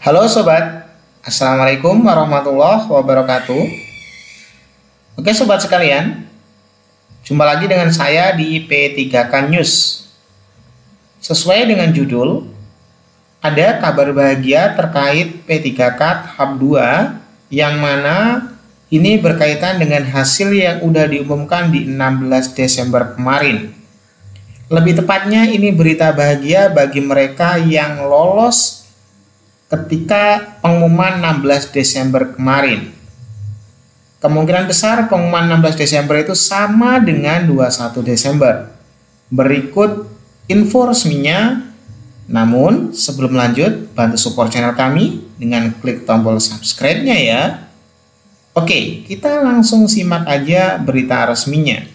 Halo sobat, Assalamualaikum warahmatullahi wabarakatuh. Oke sobat sekalian, jumpa lagi dengan saya di P3K News. Sesuai dengan judul, ada kabar bahagia terkait P3K tahap 2 yang mana ini berkaitan dengan hasil yang udah diumumkan di 16 Desember kemarin. Lebih tepatnya ini berita bahagia bagi mereka yang lolos ketika pengumuman 16 Desember kemarin. Kemungkinan besar pengumuman 16 Desember itu sama dengan 21 Desember. Berikut info resminya. Namun sebelum lanjut, bantu support channel kami dengan klik tombol subscribe-nya ya. Oke, kita langsung simak aja berita resminya.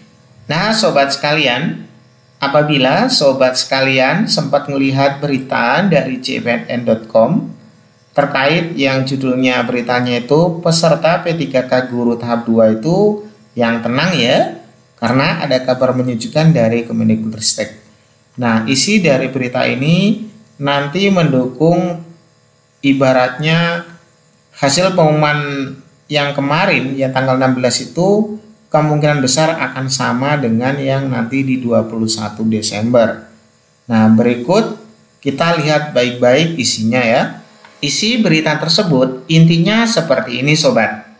Nah sobat sekalian, apabila sobat sekalian sempat melihat berita dari cbnn.com terkait yang judulnya beritanya itu peserta P3K Guru tahap 2 itu yang tenang ya, karena ada kabar menyejukkan dari Kemendikbudristek. Nah, isi dari berita ini nanti mendukung ibaratnya hasil pengumuman yang kemarin yang tanggal 16 itu kemungkinan besar akan sama dengan yang nanti di 21 Desember. Nah, berikut kita lihat baik-baik isinya ya. Isi berita tersebut intinya seperti ini sobat.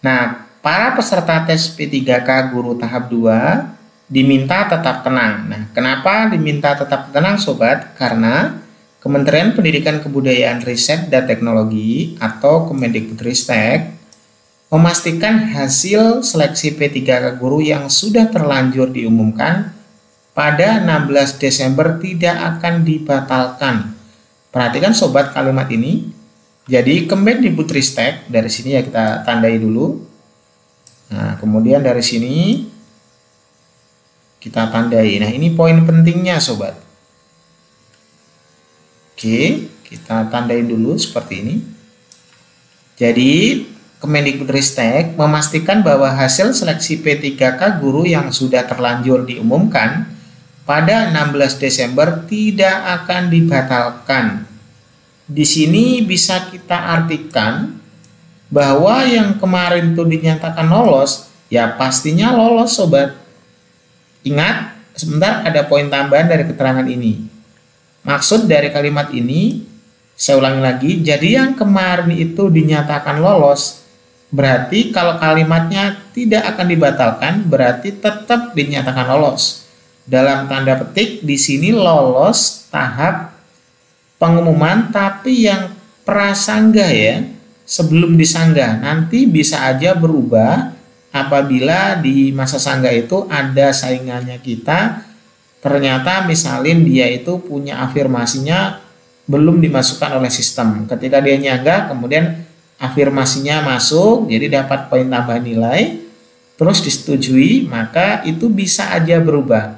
Nah, para peserta tes P3K Guru tahap 2 diminta tetap tenang. Nah, kenapa diminta tetap tenang sobat? Karena Kementerian Pendidikan Kebudayaan Riset dan Teknologi atau Kemendikbudristek memastikan hasil seleksi P3K Guru yang sudah terlanjur diumumkan pada 16 Desember tidak akan dibatalkan. Perhatikan sobat kalimat ini. Jadi Kemendikbudristek, dari sini ya kita tandai dulu. Nah, kemudian dari sini kita tandai. Nah, ini poin pentingnya sobat. Oke, kita tandai dulu seperti ini. Jadi Kemendikbudristek memastikan bahwa hasil seleksi P3K Guru yang sudah terlanjur diumumkan pada 16 Desember tidak akan dibatalkan. Di sini bisa kita artikan bahwa yang kemarin itu dinyatakan lolos, ya pastinya lolos sobat. Ingat, sebentar ada poin tambahan dari keterangan ini. Maksud dari kalimat ini, saya ulangi lagi, jadi yang kemarin itu dinyatakan lolos, berarti kalau kalimatnya tidak akan dibatalkan, berarti tetap dinyatakan lolos. Dalam tanda petik di sini lolos tahap pengumuman tapi yang prasanggah ya, sebelum disanggah. Nanti bisa aja berubah apabila di masa sanggah itu ada saingannya kita, ternyata misalin dia itu punya afirmasinya belum dimasukkan oleh sistem. Ketika dia nyanggah kemudian afirmasinya masuk, jadi dapat poin tambahan nilai, terus disetujui, maka itu bisa aja berubah.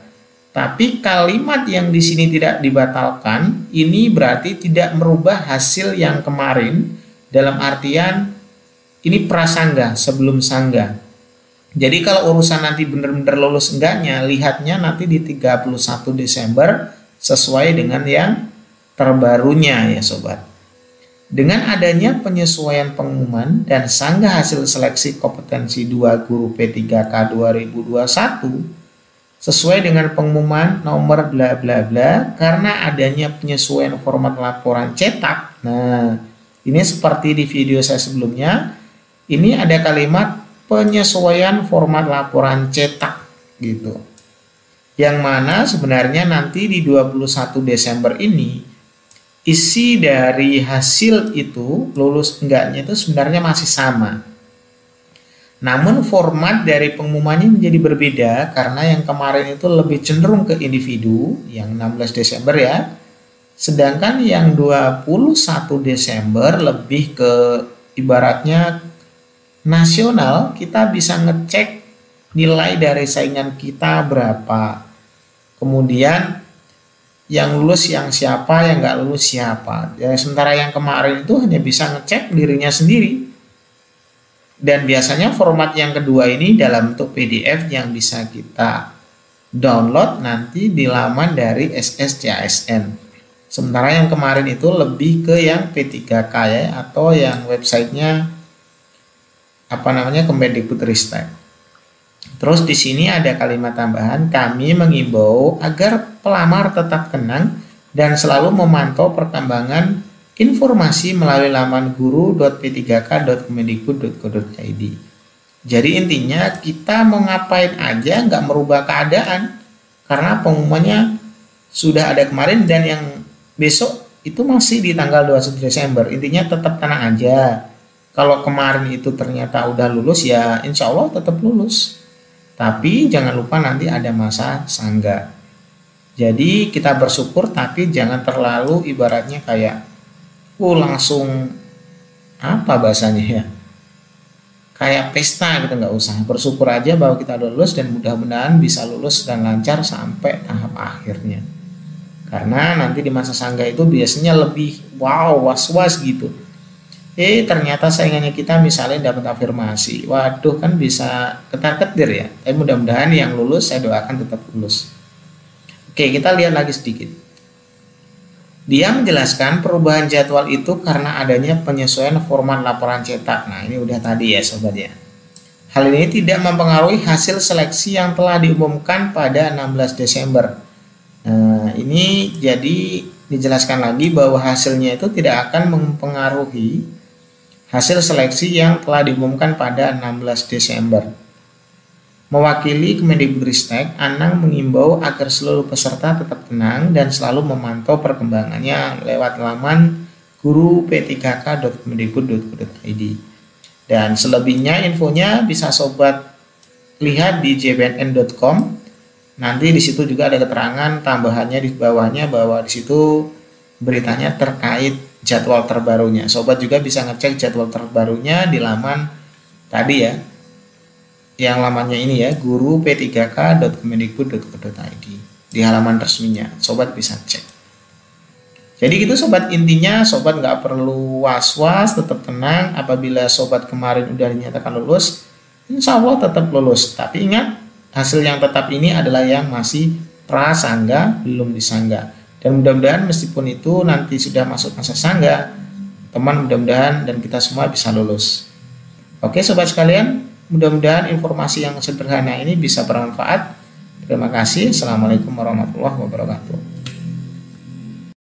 Tapi kalimat yang di sini tidak dibatalkan, ini berarti tidak merubah hasil yang kemarin, dalam artian ini prasanggah sebelum sanggah. Jadi kalau urusan nanti benar-benar lulus enggaknya, lihatnya nanti di 31 Desember sesuai dengan yang terbarunya ya sobat. Dengan adanya penyesuaian pengumuman dan sanggah hasil seleksi kompetensi 2 guru P3K 2021 sesuai dengan pengumuman nomor bla bla bla, karena adanya penyesuaian format laporan cetak. Nah, ini seperti di video saya sebelumnya, ini ada kalimat penyesuaian format laporan cetak gitu. Yang mana sebenarnya nanti di 21 Desember ini isi dari hasil itu lulus enggaknya itu sebenarnya masih sama. Namun format dari pengumumannya menjadi berbeda karena yang kemarin itu lebih cenderung ke individu yang 16 Desember ya. Sedangkan yang 21 Desember lebih ke ibaratnya nasional, kita bisa ngecek nilai dari saingan kita berapa. Kemudian yang lulus yang siapa, yang nggak lulus siapa. Ya, sementara yang kemarin itu hanya bisa ngecek dirinya sendiri. Dan biasanya format yang kedua ini dalam bentuk PDF yang bisa kita download nanti di laman dari SSCASN. Sementara yang kemarin itu lebih ke yang P3K ya, atau yang websitenya Kemendikbudristek. Terus di sini ada kalimat tambahan, kami mengimbau agar pelamar tetap tenang dan selalu memantau perkembangan informasi melalui laman guru.p3k.kemendikbud.go.id. Jadi intinya kita mau ngapain aja nggak merubah keadaan, karena pengumumannya sudah ada kemarin dan yang besok itu masih di tanggal 21 Desember. Intinya tetap tenang aja. Kalau kemarin itu ternyata udah lulus ya insya Allah tetap lulus. Tapi jangan lupa nanti ada masa sangga. Jadi kita bersyukur tapi jangan terlalu ibaratnya kayak langsung apa bahasanya ya, kayak pesta gitu, nggak usah. Bersyukur aja bahwa kita lulus dan mudah-mudahan bisa lulus dan lancar sampai tahap akhirnya. Karena nanti di masa sangga itu biasanya lebih was-was gitu. Ternyata saingannya kita misalnya dapat afirmasi. Waduh, kan bisa ketar-ketir ya. Tapi mudah-mudahan yang lulus saya doakan tetap lulus. Oke, kita lihat lagi sedikit. Dia menjelaskan perubahan jadwal itu karena adanya penyesuaian format laporan cetak. Nah, ini udah tadi ya sobat ya. Hal ini tidak mempengaruhi hasil seleksi yang telah diumumkan pada 16 Desember. Nah, ini jadi dijelaskan lagi bahwa hasilnya itu tidak akan mempengaruhi hasil seleksi yang telah diumumkan pada 16 Desember. Mewakili Kemendikbudristek, Anang mengimbau agar seluruh peserta tetap tenang dan selalu memantau perkembangannya lewat laman guru.p3k.kemendikbud.go.id. Dan selebihnya infonya bisa sobat lihat di jbnn.com. Nanti di situ juga ada keterangan tambahannya di bawahnya bahwa di situ beritanya terkait jadwal terbarunya. Sobat juga bisa ngecek jadwal terbarunya di laman tadi ya, yang lamannya ini ya, guru.p3k.kemendikbud.go.id, di halaman resminya. Sobat bisa cek. Jadi gitu sobat, intinya sobat nggak perlu was-was, tetap tenang. Apabila sobat kemarin udah dinyatakan lulus, insya Allah tetap lulus. Tapi ingat, hasil yang tetap ini adalah yang masih prasangga, belum disangga. Dan mudah-mudahan meskipun itu nanti sudah masuk masa sangga, teman mudah-mudahan dan kita semua bisa lulus. Oke sobat sekalian, mudah-mudahan informasi yang sederhana ini bisa bermanfaat. Terima kasih. Assalamualaikum warahmatullahi wabarakatuh.